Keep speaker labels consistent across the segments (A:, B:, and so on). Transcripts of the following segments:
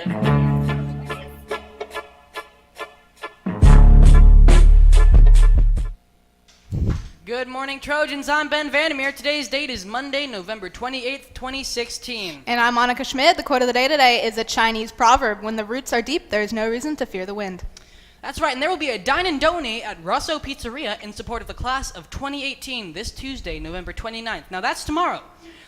A: Good morning, Trojans. I'm Ben Vandermeer. Today's date is Monday, November 28th, 2016.
B: And I'm Monica Schmidt. The quote of the day today is a Chinese proverb. When the roots are deep, there is no reason to fear the wind.
A: That's right, and there will be a Dine and Donate at Rosso Pizzeria in support of the class of 2018 this Tuesday, November 29th. Now that's tomorrow.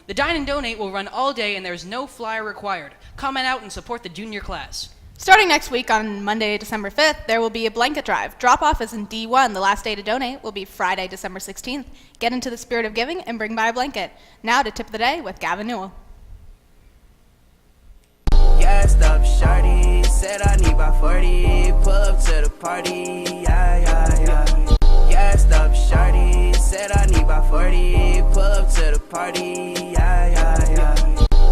A: The Dine and Donate will run all day and there is no flyer required. Come on out and support the junior class.
B: Starting next week on Monday, December 5th, there will be a blanket drive. Drop-off is in D1. The last day to donate will be Friday, December 16th. Get into the spirit of giving and bring by a blanket. Now to Tip of the Day with Gavin Newell.
C: Gassed up shorty, said I need about 40, pull up to the party, yeah. Gassed up shorty, said I need about 40, pull up to the party, yeah.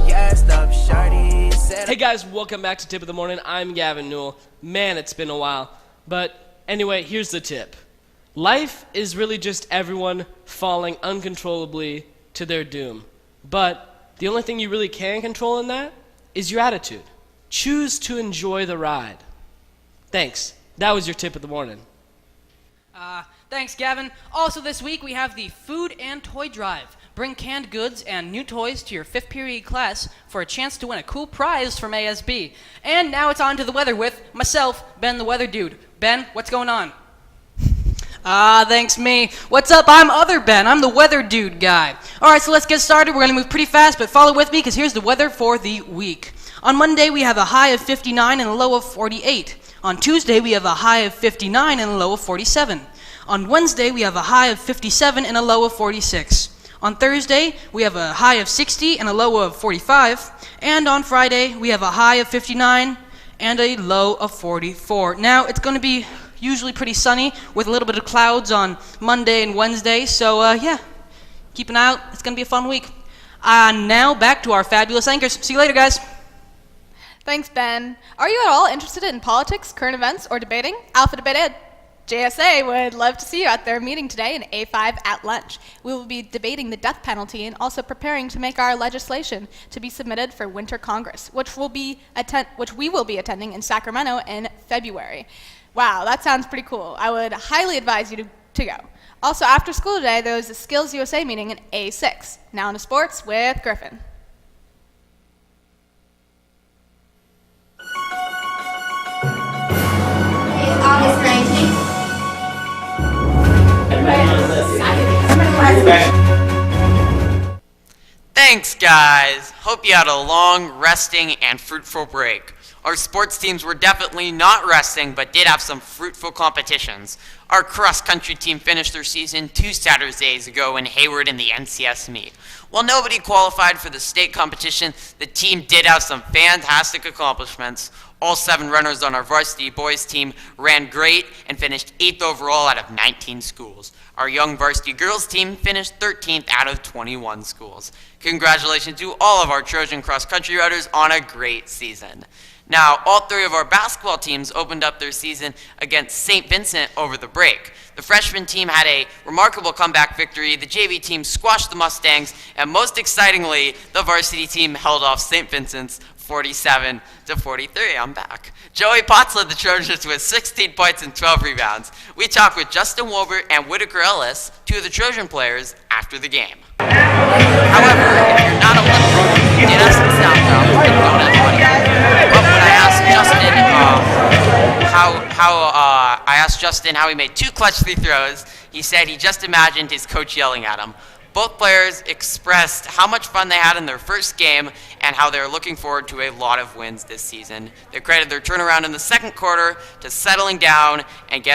C: Gassed up shorty, said.
D: Hey guys, welcome back to Tip of the Morning. I'm Gavin Newell. Man, it's been a while. But anyway, here's the tip. Life is really just everyone falling uncontrollably to their doom. But the only thing you really can control in that is your attitude. Choose to enjoy the ride. Thanks. That was your Tip of the Morning.
A: Thanks, Gavin. Also this week, we have the Food and Toy Drive. Bring canned goods and new toys to your 5th period class for a chance to win a cool prize from ASB. And now it's on to the weather with myself, Ben the Weather Dude. Ben, what's going on? Thanks me. What's up? I'm other Ben. I'm the Weather Dude guy. Alright, so let's get started. We're going to move pretty fast, but follow with me because here's the weather for the week. On Monday, we have a high of 59 and a low of 48. On Tuesday, we have a high of 59 and a low of 47. On Wednesday, we have a high of 57 and a low of 46. On Thursday, we have a high of 60 and a low of 45. And on Friday, we have a high of 59 and a low of 44. Now, it's going to be usually pretty sunny with a little bit of clouds on Monday and Wednesday. So, yeah, keep an eye out. It's going to be a fun week. Now, back to our fabulous anchors. See you later, guys.
B: Thanks, Ben. Are you at all interested in politics, current events, or debating? Alpha Debate Ed. JSA would love to see you at their meeting today in A5 at lunch. We will be debating the death penalty and also preparing to make our legislation to be submitted for Winter Congress, which we will be attending in Sacramento in February. Wow, that sounds pretty cool. I would highly advise you to go. Also, after school today, there was a Skills USA meeting in A6. Now into sports with Griffin.
E: August 19th.
F: Thanks, guys. Hope you had a long, resting, and fruitful break. Our sports teams were definitely not resting, but did have some fruitful competitions. Our cross-country team finished their season 2 Saturdays ago in Hayward in the NCS meet. While nobody qualified for the state competition, the team did have some fantastic accomplishments. All 7 runners on our varsity boys team ran great and finished 8th overall out of 19 schools. Our young varsity girls team finished 13th out of 21 schools. Congratulations to all of our Trojan cross-country runners on a great season. Now, all 3 of our basketball teams opened up their season against St. Vincent over the break. The freshman team had a remarkable comeback victory, the JV team squashed the Mustangs, and most excitingly, the varsity team held off St. Vincent's 47-43. I'm back. Joey Potts led the Trojans with 16 points and 12 rebounds. We talked with Justin Wolbert and Whitaker Ellis, 2 of the Trojan players, after the game. However, if you're not a Trojan, you did have some sound problems and don't have money. But when I asked Justin how he made 2 clutch free throws, he said he just imagined his coach yelling at him. Both players expressed how much fun they had in their first game and how they're looking forward to a lot of wins this season. They credited their turnaround in the second quarter to settling down and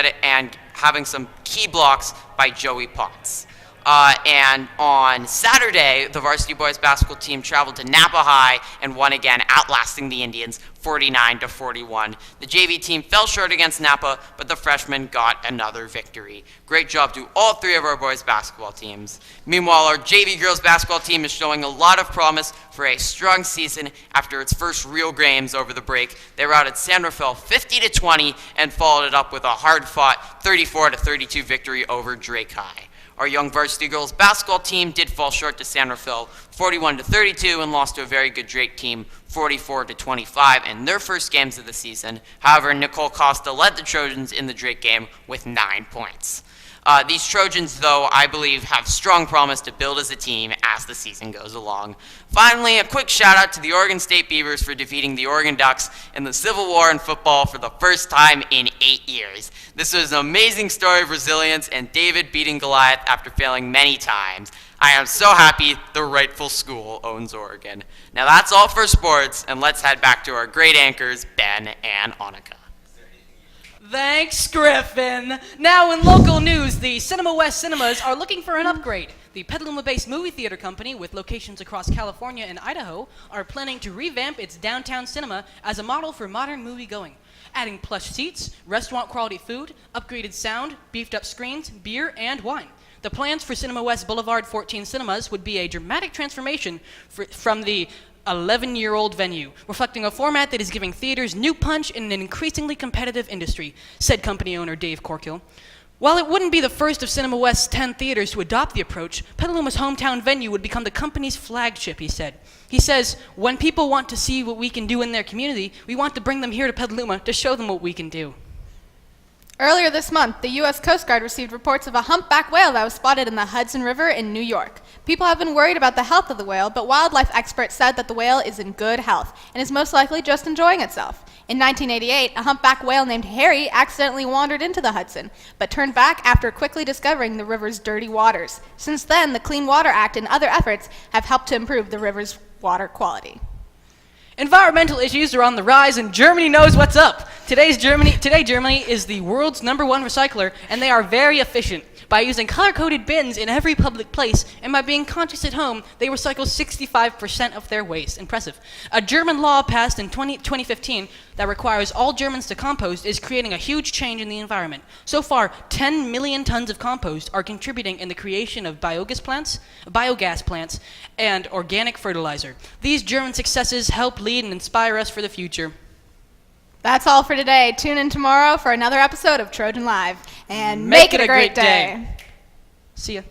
F: having some key blocks by Joey Potts. And on Saturday, the varsity boys basketball team traveled to Napa High and won again, outlasting the Indians 49-41. The JV team fell short against Napa, but the freshmen got another victory. Great job to all 3 of our boys basketball teams. Meanwhile, our JV girls basketball team is showing a lot of promise for a strong season after its first real games over the break. They routed San Rafael 50-20 and followed it up with a hard-fought 34-32 victory over Drake High. Our young varsity girls basketball team did fall short to San Rafael 41-32 and lost to a very good Drake team 44-25 in their first games of the season. However, Nicole Costa led the Trojans in the Drake game with 9 points. These Trojans, though, I believe, have strong promise to build as a team as the season goes along. Finally, a quick shout out to the Oregon State Beavers for defeating the Oregon Ducks in the Civil War in football for the first time in 8 years. This was an amazing story of resilience and David beating Goliath after failing many times. I am so happy the rightful school owns Oregon. Now that's all for sports, and let's head back to our great anchors, Ben and Annika.
A: Thanks, Griffin. Now in local news, the Cinema West Cinemas are looking for an upgrade. The Petaluma-based movie theater company with locations across California and Idaho are planning to revamp its downtown cinema as a model for modern movie-going, adding plush seats, restaurant-quality food, upgraded sound, beefed-up screens, beer, and wine. The plans for Cinema West Boulevard 14 Cinemas would be a dramatic transformation from the 11-year-old venue, reflecting a format that is giving theaters new punch in an increasingly competitive industry, said company owner Dave Corkill. While it wouldn't be the first of Cinema West's 10 theaters to adopt the approach, Petaluma's hometown venue would become the company's flagship, he said. He says, when people want to see what we can do in their community, we want to bring them here to Petaluma to show them what we can do.
B: Earlier this month, the U.S. Coast Guard received reports of a humpback whale that was spotted in the Hudson River in New York. People have been worried about the health of the whale, but wildlife experts said that the whale is in good health and is most likely just enjoying itself. In 1988, a humpback whale named Harry accidentally wandered into the Hudson, but turned back after quickly discovering the river's dirty waters. Since then, the Clean Water Act and other efforts have helped to improve the river's water quality.
A: Environmental issues are on the rise, and Germany knows what's up. Today, Germany is the world's #1 recycler, and they are very efficient. By using color-coded bins in every public place, and by being conscious at home, they recycle 65% of their waste. Impressive. A German law passed in 2015 that requires all Germans to compost is creating a huge change in the environment. So far, 10 million tons of compost are contributing in the creation of biogas plants, and organic fertilizer. These German successes help lead and inspire us for the future.
B: That's all for today. Tune in tomorrow for another episode of Trojan Live. And make it a great day.
A: See ya.